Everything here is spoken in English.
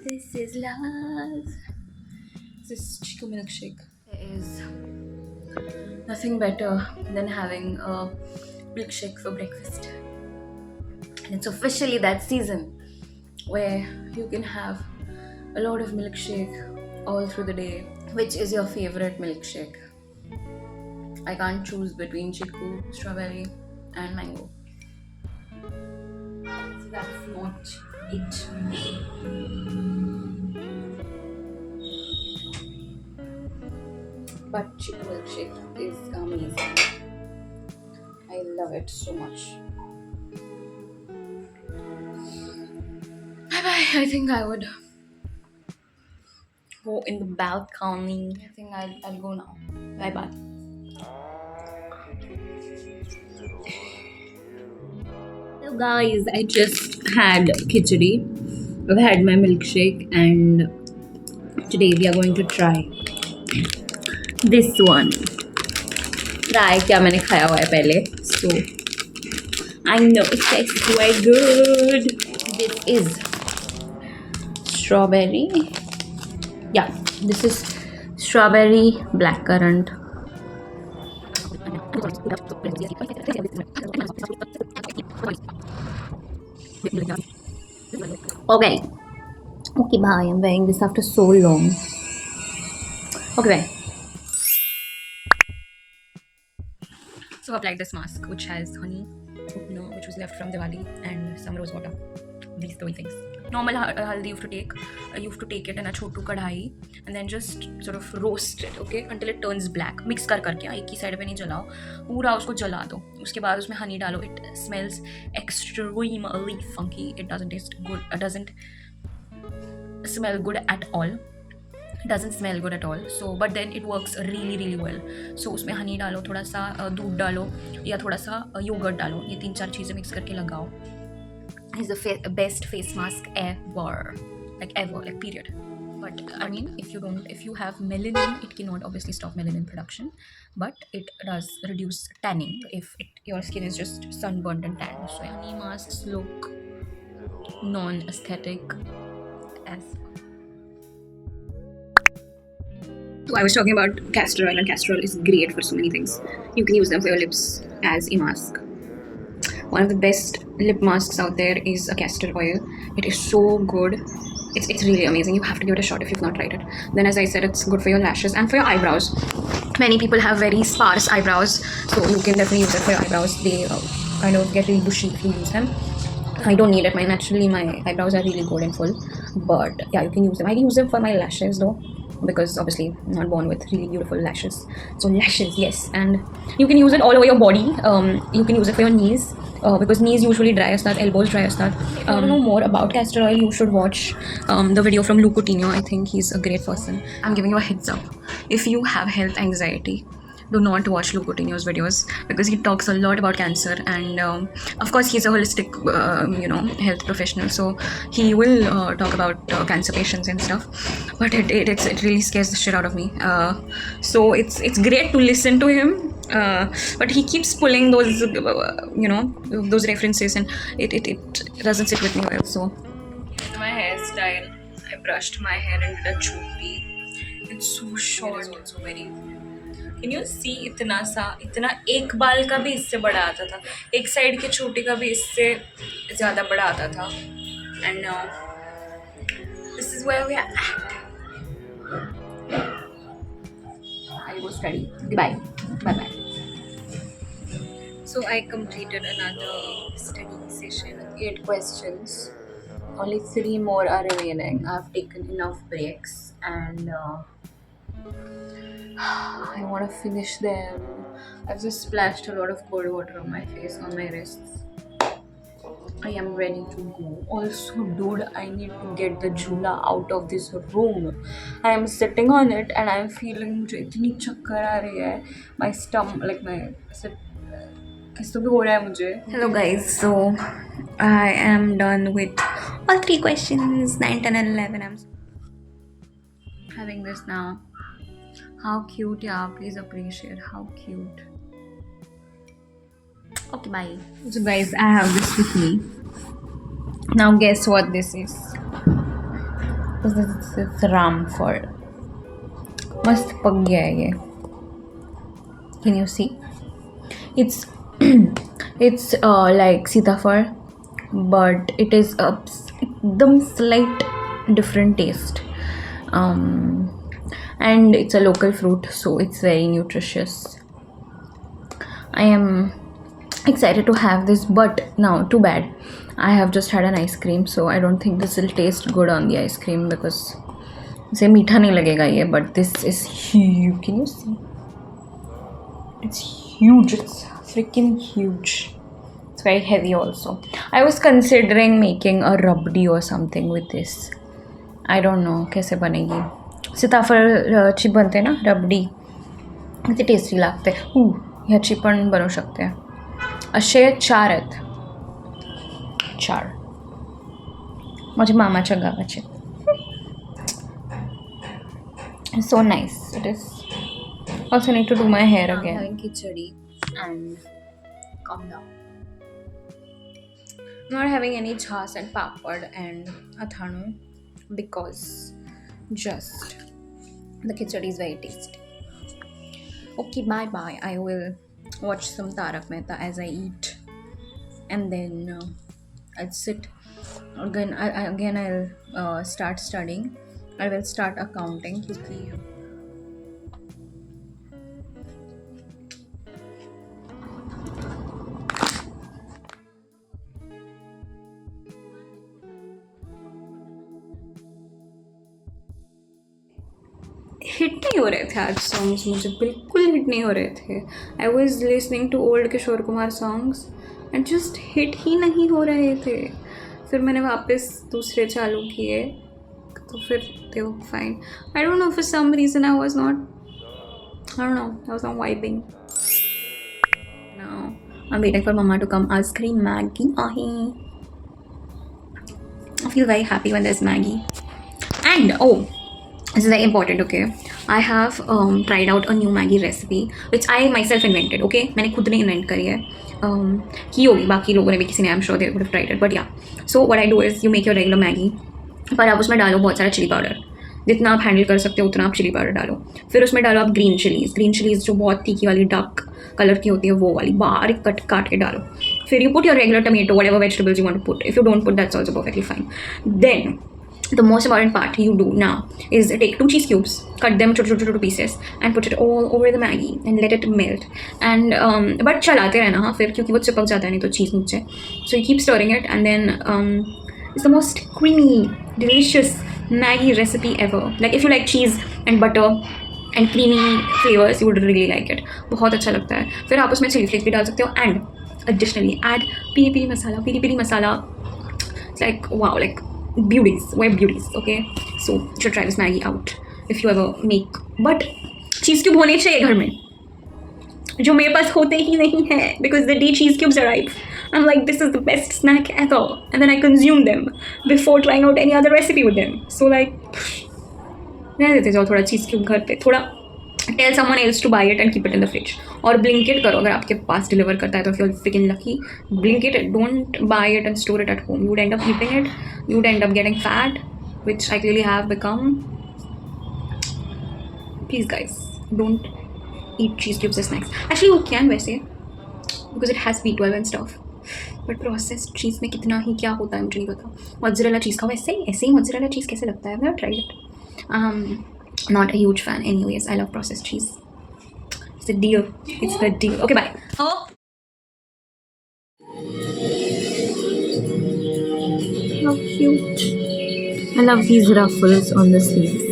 This is love. This is Chico milkshake. There is nothing better than having a milkshake for breakfast. And it's officially that season where you can have a lot of milkshake all through the day. Which is your favorite milkshake? I can't choose between chiku, strawberry, and mango. So that's not it. But chiku milkshake is amazing. I love it so much. Bye bye. I think I would go in the balcony. I think I'll go now. Bye bye. So guys, I just had khichdi. I've had my milkshake and today we are going to try this one. Try क्या मैंने खाया हुआ है पहले. So I know it tastes quite good. This is strawberry. Yeah, this is strawberry blackcurrant. Okay. Okay, bye. I'm wearing this after so long. Okay, bye. So I applied this mask which has honey, which was left from Diwali, and some rose water. These three things. Normal haldi you have to take it in a chotu kadhai and then just sort of roast it, okay, until it turns black. Mix करके एक ही side पे नहीं जलाओ, पूरा उसको जला दो. उसके बाद उसमें honey डालो. It smells extremely funky. It doesn't taste good. It doesn't smell good at all. It doesn't smell good at all. So but then it works really really well. So उसमें honey डालो, थोड़ा सा दूध डालो या थोड़ा सा yogurt डालो. ये 3-4 चीज़ें mix करके लगाओ. Is the best face mask ever, like period. But I mean, if you have melanin, it cannot obviously stop melanin production, but it does reduce tanning if your skin is just sunburned and tanned. So honey masks look non-aesthetic as. So I was talking about castor oil, and castor oil is great for so many things. You can use them for your lips as a mask. One of the best lip masks out there is a castor oil. It is so good. It's really amazing. You have to give it a shot if you've not tried it. Then as I said, it's good for your lashes and for your eyebrows. Many people have very sparse eyebrows, so you can definitely use it for your eyebrows. They kind of get really bushy if you use them. I don't need it. Naturally my eyebrows are really good and full. But yeah, you can use them. I use them for my lashes though, because obviously I'm not born with really beautiful lashes. So lashes, yes. And you can use it all over your body. You can use it for your knees. Because knees usually dry as that, elbows dry as that. If you want to know more about castor oil, you should watch the video from Lou Coutinho. I think he's a great person. I'm giving you a heads up. If you have health anxiety, do not watch Lou Coutinho's videos because he talks a lot about cancer, and of course he's a holistic health professional, so he will talk about cancer patients and stuff, but it really scares the shit out of me. So it's great to listen to him, but he keeps pulling those those references, and it doesn't sit with me well. So my hairstyle, I brushed my hair and did a choopy. It's so short. It's also very. Can you see इतना एक बाल का भी इससे बड़ा आता था, एक साइड के छोटे का भी इससे ज़्यादा बड़ा आता था. And now this is where we are at. I go study. Bye. Bye. So I completed another study session. 8 questions. Only 3 more are remaining. I've taken enough breaks and I want to finish them. I've just splashed a lot of cold water on my face, on my wrists. I am ready to go. Also, dude, I need to get the jhula out of this room. I am sitting on it and I am feeling मुझे इतनी चक्कर आ रही है. My stomach, like my किस तो भी हो रहा है मुझे. Hello guys, so I am done with all 3 questions, 9, 10 and 11. I'm having this now. How cute, yeah, please appreciate how cute. Okay, bye. So guys, I have this with me. Now guess what this is. This is रामफल. मस्त पक गया है ये. Can you see? It's it's like सीताफल, but it is a एकदम slight different taste. And it's a local fruit, so it's very nutritious. I am excited to have this, but now too bad I have just had an ice cream, so I don't think this will taste good on the ice cream because इसे मीठा नहीं लगेगा ये. But this is huge. Can you see? It's huge. It's freaking huge. It's very heavy also. I was considering making a rabdi or something with this. I don't know कैसे बनेगी. सीताफळ ची बनते ना रबडी, ते टेस्टी लागते. ह्याची पण बनवू शकते. असे 4 आहेत. 4 माझ्या मामाच्या गावाचे. So nice it is. Also need to do my hair again. I'm having khichdi and calm down. I'm not having any chas and papad and athanu because just the khichdi is very tasty. Okay, bye bye. I will watch some Tarak Mehta as I eat, and then I'll sit again. I'll start studying. I will start accounting. Hit नहीं हो रहे थे आज songs, मुझे बिल्कुल hit नहीं हो रहे थे. I was listening to old Kishore Kumar songs and just hit ही नहीं हो रहे थे. फिर मैंने वापस दूसरे चालू किए तो फिर they were fine. I don't know, for some reason I was not vibing. Now I'm waiting for mama to come. Ice cream Maggie ahi. I feel very happy when there's Maggie. And this is very important, okay? I have tried out a new Maggie recipe which I myself invented, okay? मैंने खुद ने invent करी है. की होगी बाकी लोगों ने भी, किसी ने, I'm sure they would have tried it, but yeah. So what I do is you make your regular Maggie, पर आप उसमें डालो बहुत सारा चिली पाउडर. जितना आप हैंडल कर सकते हो उतना आप चिली पाउडर डालो. फिर उसमें डालो आप ग्रीन चिलीज़ जो बहुत तीखी वाली डार्क कलर की होती है, वो वाली बारीक काट के डालो. फिर you put your regular tomato, whatever vegetables you want to put. If you don't put, that's also perfectly fine. Then the most important part you do now is take 2 cheese cubes, cut them छोटे pieces and put it all over the Maggie and let it melt. And but चलाते रहना हाँ फिर, क्योंकि वो चिपक जाता है नहीं तो चीज़ नीचे. So you keep stirring it, and then it's the most creamy, delicious Maggie recipe ever. Like if you like cheese and butter and creamy flavors, you would really like it. बहुत अच्छा लगता है. फिर आप उसमें चिली फ्लेक्स भी डाल सकते हो, and additionally add piri masala. It's like wow, like beauties, we're beauties, okay? So you should try this Maggie out if you ever make. But cheese cube होने चाहिए घर में, जो मेरे पास होते ही नहीं है, because the day cheese cubes arrive I'm like, this is the best snack ever, and then I consume them before trying out any other recipe with them. So like रहने देते जाओ थोड़ा चीज़ क्यूब घर पे, थोड़ा tell someone else to buy it and keep it in the fridge, or Blinkit करो अगर आपके पास डिलीवर करता है तो. if you're freaking lucky, Blinkit it. Don't buy it and store it at home. You would end up eating it, you would end up getting fat, which I clearly have become. Please guys, don't eat cheese cubes as snacks. Actually you can वैसे, because it has B12 and stuff, but processed cheese में कितना ही क्या होता है मुझे नहीं पता. Mozzarella cheese का ऐसे ही मोज़रेला चीज़ कैसे लगता है? I've never tried it. Not a huge fan anyways. I love processed cheese. It's the deal. It's the deal. Okay, bye. Oh. How cute. I love these ruffles on the sleeves.